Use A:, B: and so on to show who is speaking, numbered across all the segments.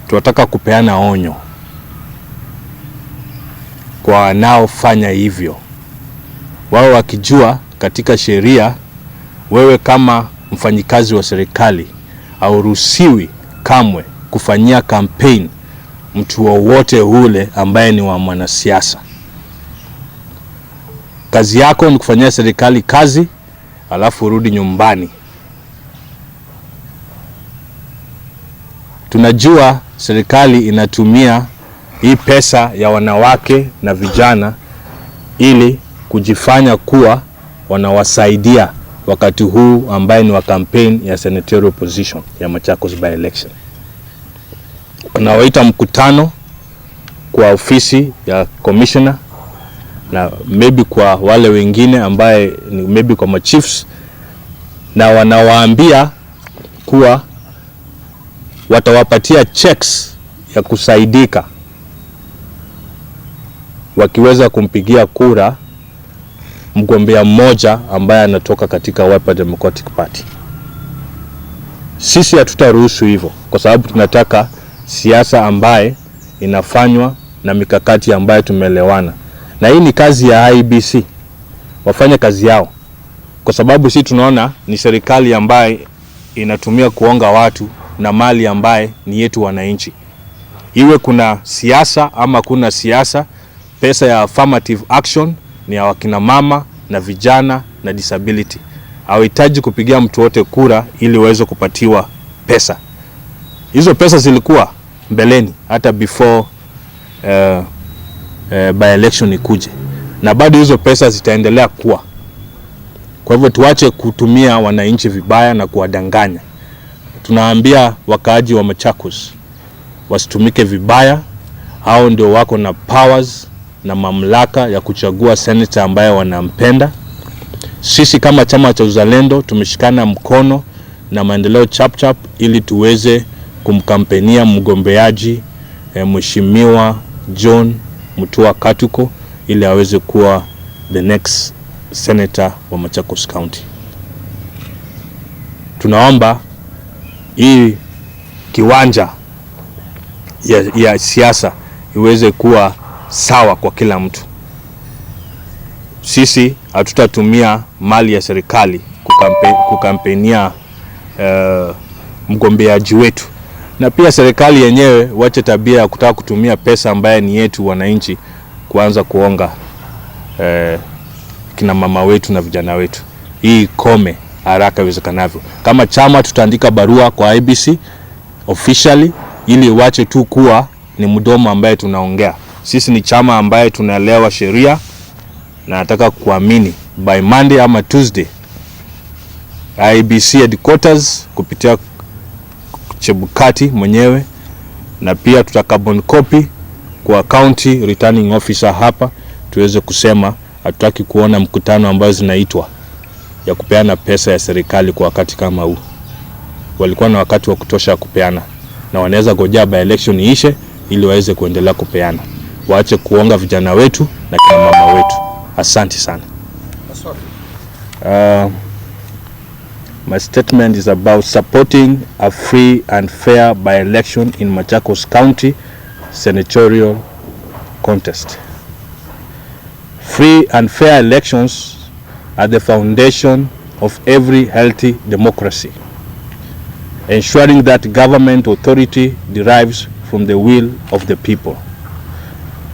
A: tunataka kupeana onyo kwa wanaofanya hivyo. Wao wakijua katika sheria, wewe kama mfanyikazi wa serikali hauruhusiwi kamwe kufanyia campaign mtu wowote ule ambaye ni wa mwanasiasa. Kazi yako ni kufanyia serikali kazi, alafu urudi nyumbani. Tunajua serikali inatumia hii pesa ya wanawake na vijana ili kujifanya kuwa wanawasaidia wakati huu ambaye ni wa campaign ya senatorial position ya Machakos by election. Wanawaita mkutano kwa ofisi ya commissioner na maybe kwa wale wengine ambaye ni maybe kwa machiefs, na wanawaambia kuwa watawapatia checks ya kusaidika wakiweza kumpigia kura mgombea mmoja ambaye anatoka katika Wiper Democratic Party. Sisi hatutaruhusu hivyo, kwa sababu tunataka siasa ambaye inafanywa na mikakati ambaye tumeelewana. Na hii ni kazi ya IEBC, wafanye kazi yao, kwa sababu sisi tunaona ni serikali ambaye inatumia kuonga watu na mali ambaye ni yetu wananchi. Iwe kuna siasa ama kuna siasa, pesa ya affirmative action ni ya wakina mama na vijana na disability. Hawahitaji kupigia mtu wote kura ili waweze kupatiwa pesa. Hizo pesa zilikuwa mbeleni hata before by election ikuje, na bado hizo pesa zitaendelea kuwa. Kwa hivyo tuache kutumia wananchi vibaya na kuwadanganya. Tunaambia wakaaji wa Machakos wasitumike vibaya. Hao ndio wako na powers na mamlaka ya kuchagua senator ambaye wanampenda. Sisi kama chama cha Uzalendo tumeshikana mkono na Maendeleo Chapchap ili tuweze kumkampenia mgombeaji Mheshimiwa John Mutua Katuko ili aweze kuwa the next senator wa Machakos County. Tunaomba hii kiwanja ya siasa iweze kuwa sawa kwa kila mtu. Sisi hatutatumia mali ya serikali kukampenia mgombeaji wetu. Na pia serikali yenyewe wache tabia ya kutaka kutumia pesa ambaye ni yetu wananchi kuanza kuonga kina mama wetu na vijana wetu. Hii kome haraka iwezekanavyo. Kama chama tutaandika barua kwa IEBC officially ili wache tu kuwa ni mdomo ambaye tunaongea. Sisi ni chama ambaye tunaelewa sheria, na nataka kuamini by Monday ama Tuesday IEBC headquarters kupitia Chebukati mwenyewe, na pia tutakabon copy kwa county returning officer hapa, tuweze kusema hatutaki kuona mkutano ambazo zinaitwa ya kupeana pesa ya serikali kwa wakati kama huu. Walikuwa na wakati wa kutosha kupeana, na wanaweza gojea by election iishe ili waweze kuendelea kupeana. Waache kuonga vijana wetu na kina mama wetu. Asante sana. My statement is about supporting a free and fair by-election in Machakos County senatorial contest. Free and fair elections are the foundation of every healthy democracy, ensuring that government authority derives from the will of the people.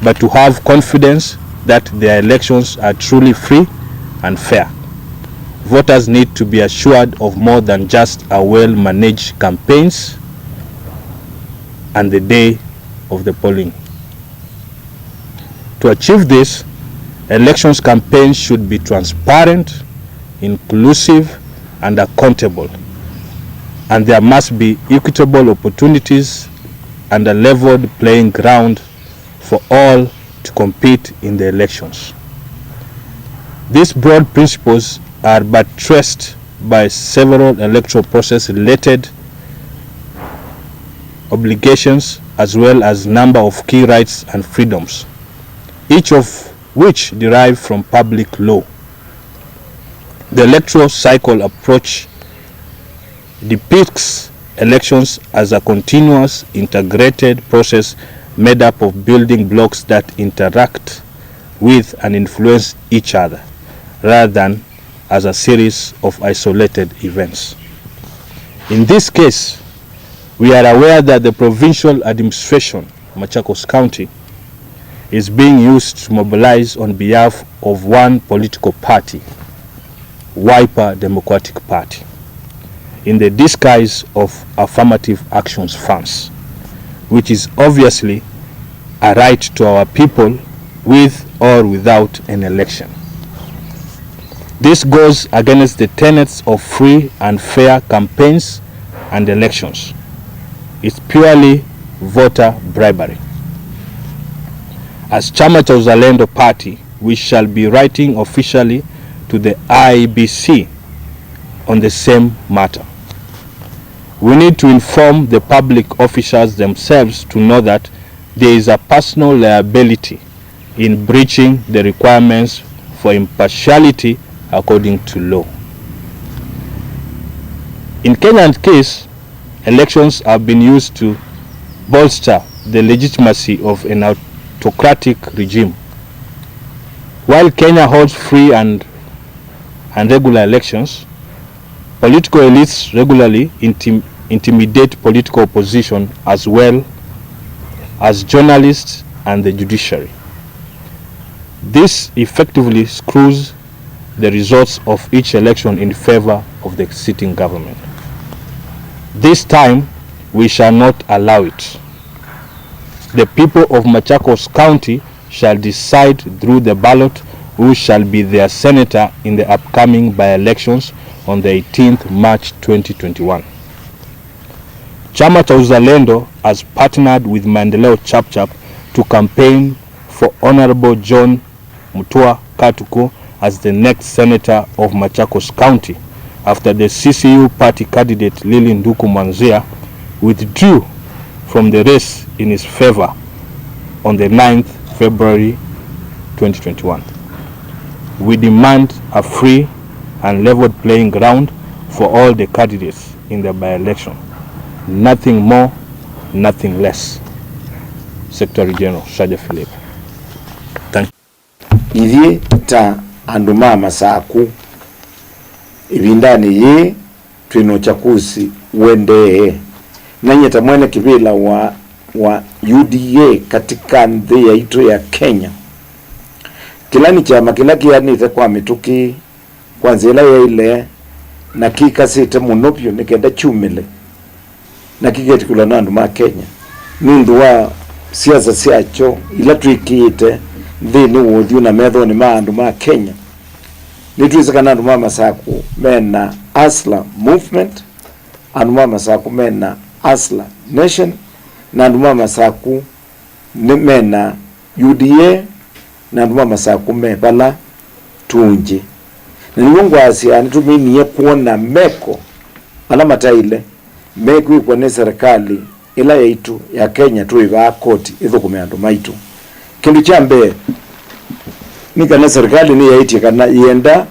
A: But to have confidence that their elections are truly free and fair, voters need to be assured of more than just a well-managed campaigns and the day of the polling. To achieve this, elections campaigns should be transparent, inclusive, and accountable, and there must be equitable opportunities and a leveled playing ground for all to compete in the elections. These broad principles are buttressed by several electoral process related obligations as well as number of key rights and freedoms, each of which derive from public law. The electoral cycle approach depicts elections as a continuous integrated process made up of building blocks that interact with and influence each other, rather than as a series of isolated events. In this case, we are aware that the provincial administration, Machakos County, is being used to mobilize on behalf of one political party, Wiper Democratic Party, in the disguise of affirmative actions funds, which is obviously a right to our people with or without an election. This goes against the tenets of free and fair campaigns and elections. It's purely voter bribery. As Chama cha Uzalendo Party, we shall be writing officially to the IEBC on the same matter. We need to inform the public officials themselves to know that there is a personal liability in breaching the requirements for impartiality according to law. In Kenya's case, elections have been used to bolster the legitimacy of an autocratic regime. While Kenya holds free and regular elections, political elites regularly intimidate political opposition as well as journalists and the judiciary. This effectively screws the results of each election in favor of the sitting government. This time, we shall not allow it. The people of Machakos County shall decide through the ballot who shall be their senator in the upcoming by-elections on the 18th March 2021. Chama cha Uzalendo has partnered with Maendeleo Chapchap to campaign for Honorable John Mutua Katuko as the next senator of Machakos County after the CCU party candidate Lili Nduku Mwanzia withdrew from the race in his favor on the 9th February 2021. We demand a free and leveled playing ground for all the candidates in the by-election. Nothing more, nothing less. Secretary General Shaja Philip. Thank you.
B: Ithi ta anduma masaku ibindani ye twino chakusi wende nanyeta mwene kibila wa UDA katika ndhi ya ito ya Kenya. Kilani chama kila kianite kwa mituki kwanzela ya ile na kika sita munopyo nikenda chumile na kigeti kula nandu ma Kenya nundu wa siasa siacho ila tuikite dhini wodhi na medho ni maandu ma Kenya nitwizika nandu ma masaku mena Asla Movement andu ma masaku mena Asla Nation na andu ma masaku mena UDA na andu ma masaku mebala tunje na nimungu asia nitumini ye kuona meko ala mataile meko kwa ne serikali ila yaitu ya Kenya tu iba koti itho kumeandu maitu kindu chambe ni kana serikali ni yaiti kana yenda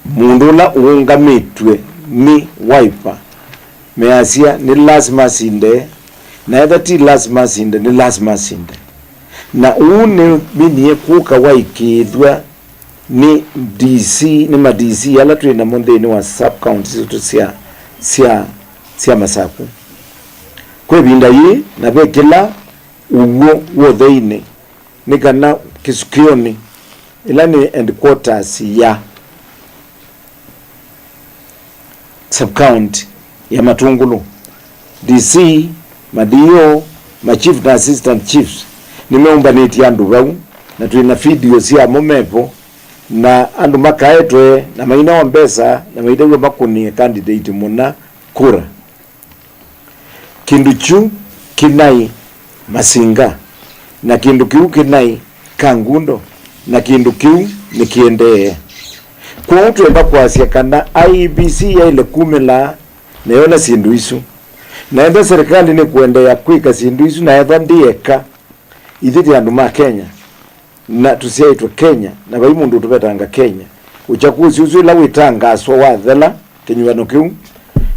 B: mundula uungamitwe ni Wiper measia ni lazima sinde na edati lazima sinde ni lazima sinde na une mini kuka waikithwa ni DC ni ma DC yala twina monde ni wa sub counties to sia masaku kwe binda yi na bekila uwo wothaine ni kana kisukioni ila ni headquarters ya sub county ya Matungulu DC madio ma chief na assistant chiefs nimeomba neti andu bau na twina video sia momepo na andu makaetwe na maina wa mbesa na maidewe makuni candidate muna kura kindu chu kinai Masinga na kindu kiu kinai Kangundo na kindu kiu nikiendee kwa utu eba kwa asia kana IEBC ya ile kumela na yola sindu isu na enda serikali ni kuendea kwika sindu isu na eba ndieka idhiti andu ma Kenya na tusiaitwa Kenya na bai mundu tubetanga Kenya uchakuzi uzu ila witanga aswa wathela kinyuano kiu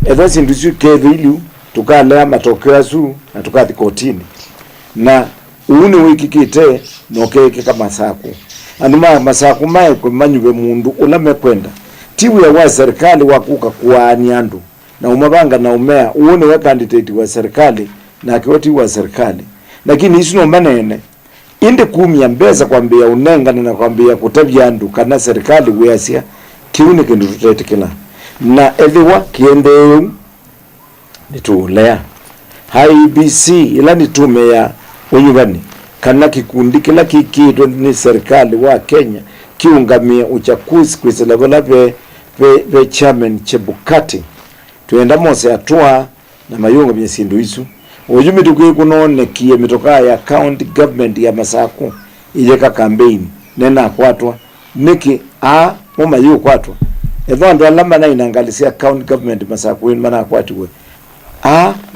B: etho sindusu kethilu tukalea matokeo asu na tukathi kotini na uuni wikikite no keke masaku anuma masaku mae kumanywe mundu ulame kwenda tibu ya wa serikali wakuka kuani andu na umabanga na umea uone wa candidate wa serikali na kiwati wa serikali lakini isino manene inde kumya mbeza kwambia unenga na kwambia kutabya andu kana serikali weasia kiune kindu tutetekela na ethiwa kiende nitulea IBC ila nitume ya unyubani kana kikundi kila kikitwe ni serikali wa Kenya kiungamia uchaguzi kwiselavola ve chairman Chebukati tuenda mose atua na mayunga byesindu isu ujumi tukwe kunone kiye mitoka ya county government ya Masaku ijeka campaign nena kwatwa niki moma yu kwatwa etho ndo alama na inangalisia county government Masaku in mana kwatwe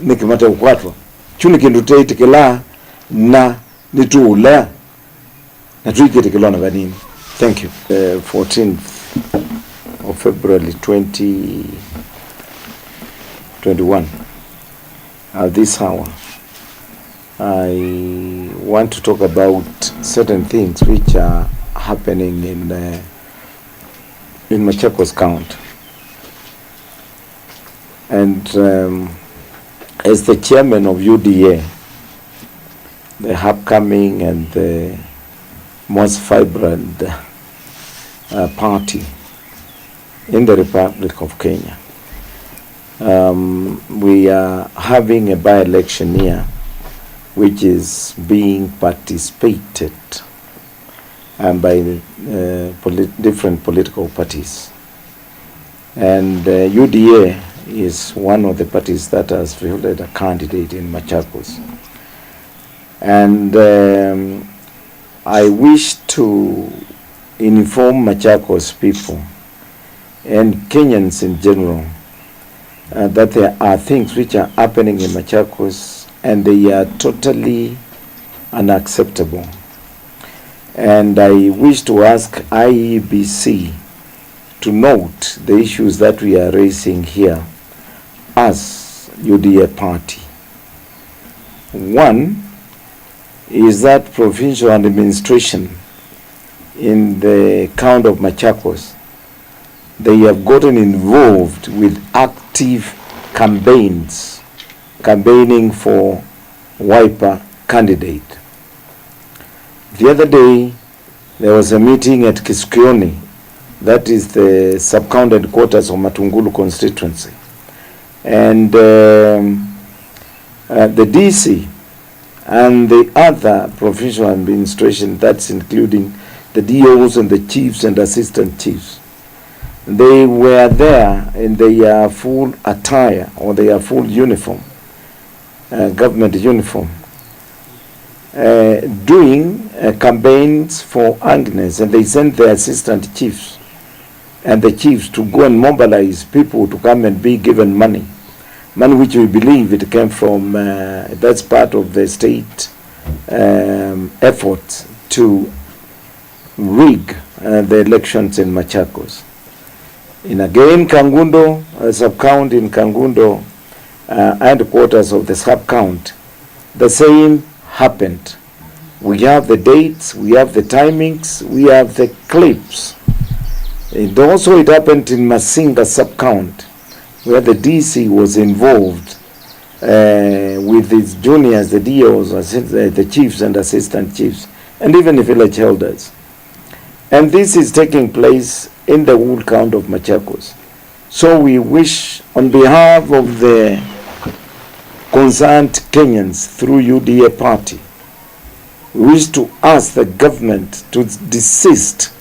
B: niki mate kwatwa chuni kindu tetikela na nitulea na tuiketekela na banini. Thank you. 14th of February 2021 at this hour I want to talk about certain things which are happening in Machakos County, and as the chairman of UDA, the upcoming and the most vibrant party in the Republic of Kenya. We are having a by-election here which is being participated by different political parties. And UDA is one of the parties that has fielded a candidate in Machakos. And I wish to inform Machakos people and Kenyans in general that there are things which are happening in Machakos and they are totally unacceptable. And I wish to ask IEBC to note the issues that we are raising here as UDA party. One is that provincial administration in the county of Machakos, they have gotten involved with active campaigning for Wiper candidate. The other day, there was a meeting at Kisukioni, that is the sub-county headquarters of Matungulu constituency. And the DC and the other provincial administration, that's including the DOs and the chiefs and assistant chiefs, they were there in their full attire or their full uniform, government uniform, doing campaigns for Agnes, and they sent their assistant chiefs and the chiefs to go and mobilize people to come and be given money which we believe it came from, that's part of the state effort to rig the elections in Machakos. In again Kangundo, sub-county in Kangundo, headquarters of the sub-county, the same happened. We have the dates, we have the timings, we have the clips. It happened in Masinga sub-county, where the DC was involved with its juniors, the DOs, the chiefs and assistant chiefs, and even the village elders. And this is taking place in the whole county of Machakos. So we wish, on behalf of the concerned Kenyans through UDA party, we wish to ask the government to desist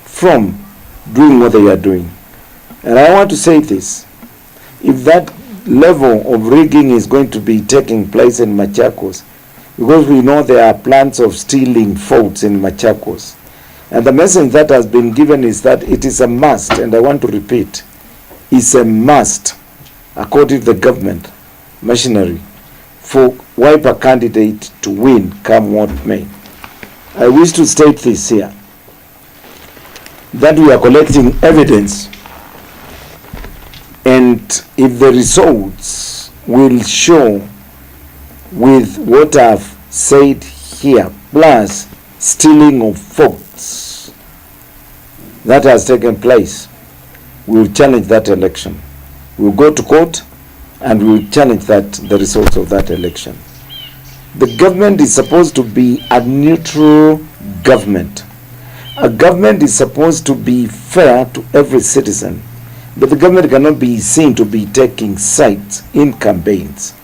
B: from doing what they are doing. And I want to say this, if that level of rigging is going to be taking place in Machakos, because we know there are plans of stealing votes in Machakos, and the message that has been given is that it is a must, and I want to repeat, it's a must, according to the government machinery, for Wiper candidate to win come what may. I wish to state this here, that we are collecting evidence And if the results will show with what I've said here, plus stealing of votes that has taken place, we will challenge that election. We will go to court and we will challenge the results of that election. The government is supposed to be a neutral government. A government is supposed to be fair to every citizen, but the government cannot be seen to be taking sides in campaigns.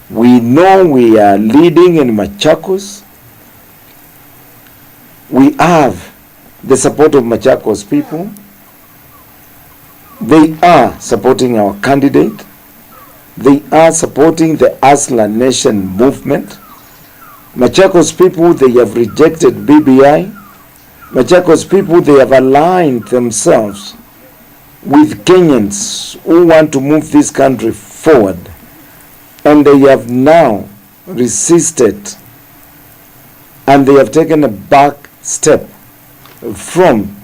B: We know we are leading in Machakos. We have the support of Machakos people. They are supporting our candidate. They are supporting the Asla Nation movement. Machakos people, they have rejected BBI. Machakos people, they have aligned themselves with Kenyans who want to move this country forward. And they have now resisted, and they have taken a back step from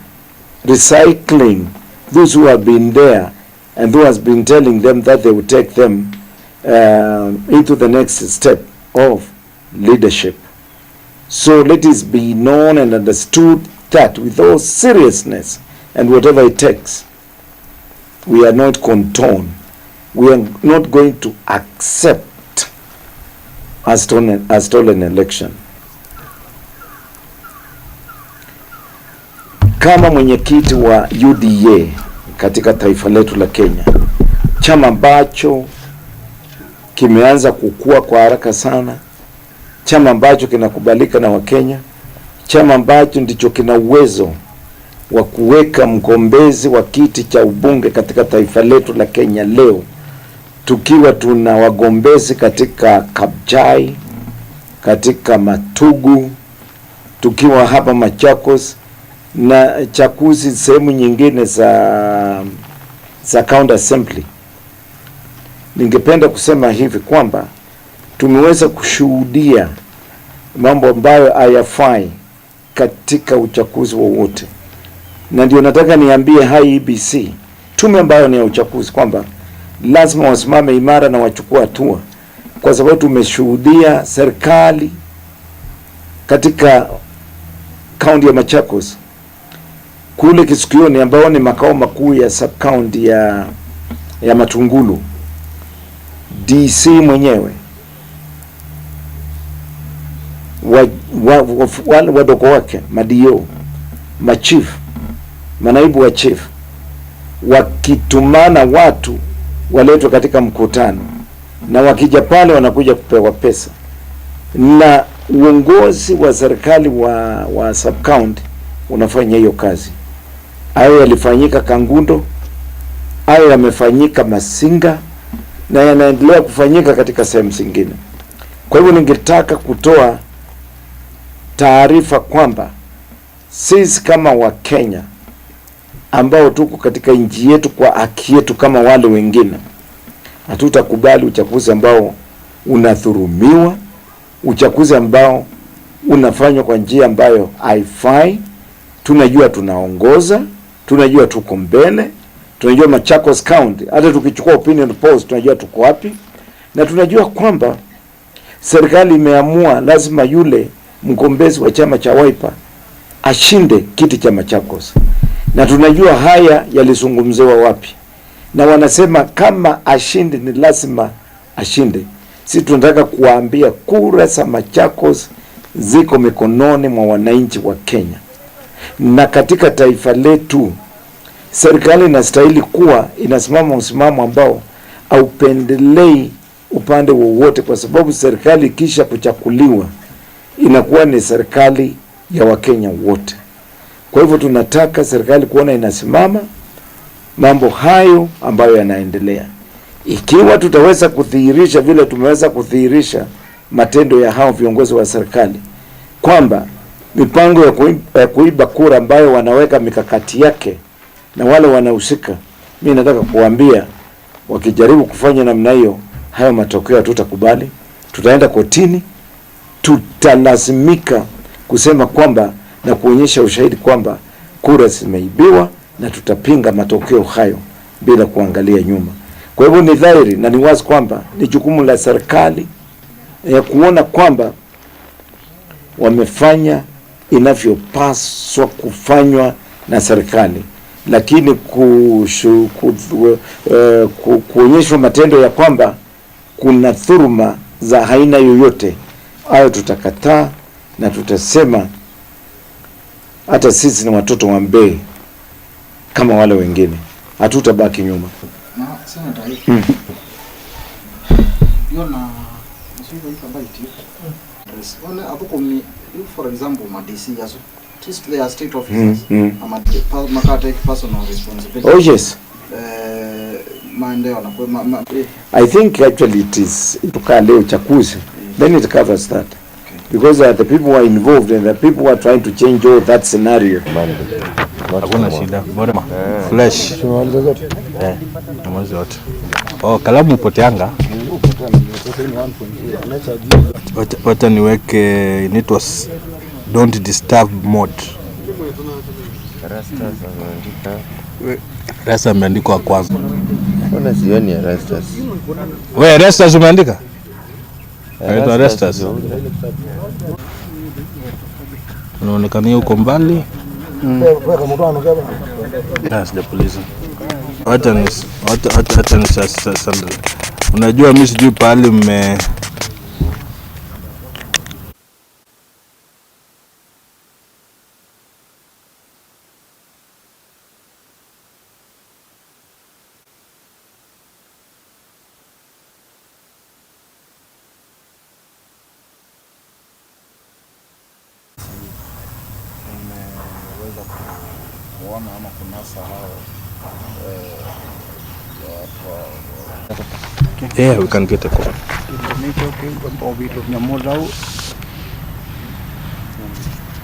B: recycling those who have been there and who has been telling them that they will take them into the next step of leadership. So let it be known and understood that with all seriousness and whatever it takes, we are not condoned. We are not going to accept a stolen election. Kama mwenyekiti wa UDA katika taifa letu la Kenya, chama ambacho kimeanza kukua kwa haraka sana, chama ambacho kinakubalika na Wakenya, chama ambacho ndicho kina uwezo wa kuweka mgombezi wa kiti cha ubunge katika taifa letu la Kenya leo, tukiwa tuna wagombezi katika Kabjai, katika Matugu, tukiwa hapa Machakos na chakuzi sehemu nyingine za county assembly. Ningependa kusema hivi kwamba tumeweza kushuhudia mambo ambayo hayafai katika uchaguzi wowote, na ndio nataka niambie hai EBC, tume ambayo ni ya uchaguzi, kwamba lazima wasimame imara na wachukue hatua, kwa sababu tumeshuhudia serikali katika kaunti ya Machakos kule Kisukioni, ambao ni makao makuu ya sub county ya Matungulu, DC mwenyewe, wadogo wake, madio, machief, manaibu wa chief, wakitumana watu waletwe katika mkutano, na wakija pale wanakuja kupewa pesa, na uongozi wa serikali wa sub county unafanya hiyo kazi. Hayo yalifanyika Kangundo, hayo yamefanyika Masinga, na yanaendelea kufanyika katika sehemu zingine. Kwa hivyo ningetaka kutoa taarifa kwamba sisi kama Wakenya ambao tuko katika nchi yetu kwa haki yetu kama wale wengine, hatutakubali uchaguzi ambao unadhulumiwa, uchaguzi ambao unafanywa kwa njia ambayo haifai. Tunajua tunaongoza, tunajua tuko mbele, tunajua Machakos County, hata tukichukua opinion polls tunajua tuko wapi, na tunajua kwamba serikali imeamua lazima yule mgombezi wa chama cha Wiper ashinde kiti cha Machakos, na tunajua haya yalizungumzewa wapi, na wanasema kama ashinde ni lazima ashinde. Sisi tunataka kuambia kura za Machakos ziko mikononi mwa wananchi wa Kenya, na katika taifa letu serikali inastahili kuwa inasimama msimamo ambao haupendelei upande wowote, kwa sababu serikali kisha kuchakuliwa inakuwa ni serikali ya Wakenya wote. Kwa hivyo tunataka serikali kuona inasimama mambo hayo ambayo yanaendelea. Ikiwa tutaweza kudhihirisha vile tumeweza kudhihirisha matendo ya hao viongozi wa serikali, kwamba mipango ya kuiba kura ambayo wanaweka mikakati yake na wale wanahusika, mimi nataka kuambia wakijaribu kufanya namna hiyo, hayo matokeo hatutakubali. Tutaenda kotini, tutalazimika kusema kwamba na kuonyesha ushahidi kwamba kura zimeibiwa, na tutapinga matokeo hayo bila kuangalia nyuma. Kwa hivyo ni dhahiri na ni wazi kwamba ni jukumu la serikali ya kuona kwamba wamefanya inavyopaswa kufanywa na serikali, lakini kuonyeshwa matendo ya kwamba kuna dhuluma za aina yoyote, hayo tutakataa na tutasema hata sisi ni watoto wa Mbee kama wale wengine, hatutabaki nyuma.
C: Na sina taarifa. Yona msingo ikabaiti. Ona hapo kumi, for example madisi yaso. Just they are state officers. Ama makata personal responsibility.
B: Oh yes.
C: Maendeleo na kwa
B: I think actually it is tukaa leo chakuzi, then it covers that. Because the people who are involved and the people who are trying to change all that scenario.
A: Hakuna shida. Bora flash. Mwezi wote. Oh, kalamu upoteanga. Wacha niweke inaitwa don't disturb mode. Rasta ameandikwa kwanza.
D: Mbona sioni ya Rastas?
A: Wewe Rastas umeandika? Rastas. Unaonekana huko mbali. Yes, the police. Wacha ni sasa. Unajua mimi sijui pale
C: kuona ama kunasa hao
A: yeah, we can get a call.
C: okay,